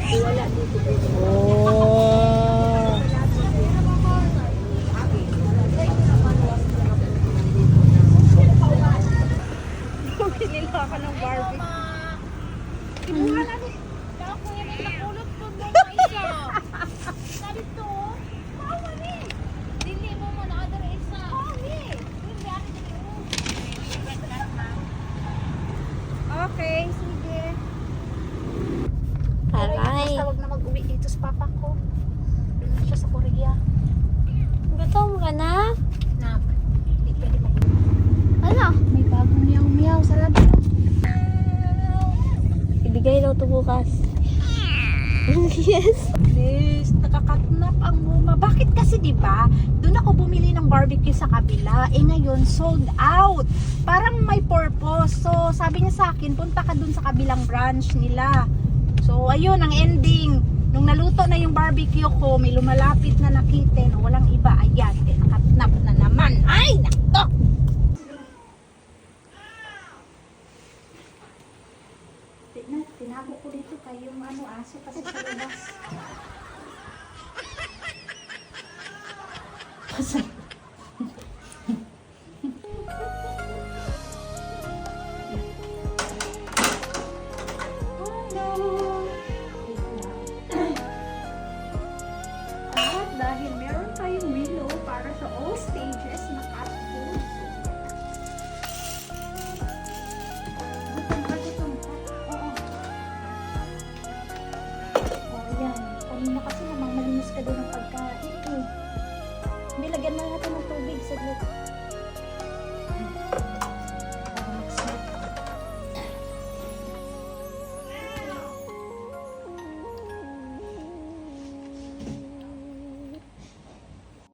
Wala dito. Oh. Bumili lang ako ng barbecue. Kinuha na ni. Ako yan ang nakulot ko mo na isa. Sabi to, bawa ni. Dili mo mo na other isa. Oo ni. Dili ako dili. Okay, sige. Aray. Basta wag na mag-uwi dito sa papa ko. Doon na siya sa Korea. Gutom ka na? Na, hindi pwede mag-uwi. Ano? May bagong meow-meow sa labi. Ibigay daw to bukas. Yes. Please, nakakatnap ang muma. Bakit kasi 'di ba? Doon ako bumili ng barbecue sa kabila. Eh ngayon sold out. Parang may purpose. So, sabi niya sa akin, punta ka doon sa kabilang branch nila. So, ayun ang ending. Nung naluto na yung barbecue ko, may lumalapit na nakita, no, walang iba. Ayan, kaya nakatnap na naman. Ay, nakto! Tinago ko dito kayong aso kasi sa labas. Kasi at dahil meron tayong willow para sa all stages na cat food. Oo. Yan. Kanina kasi namang malinis ka din ng pagkain eh. Bilagyan na natin ng tubig saglit.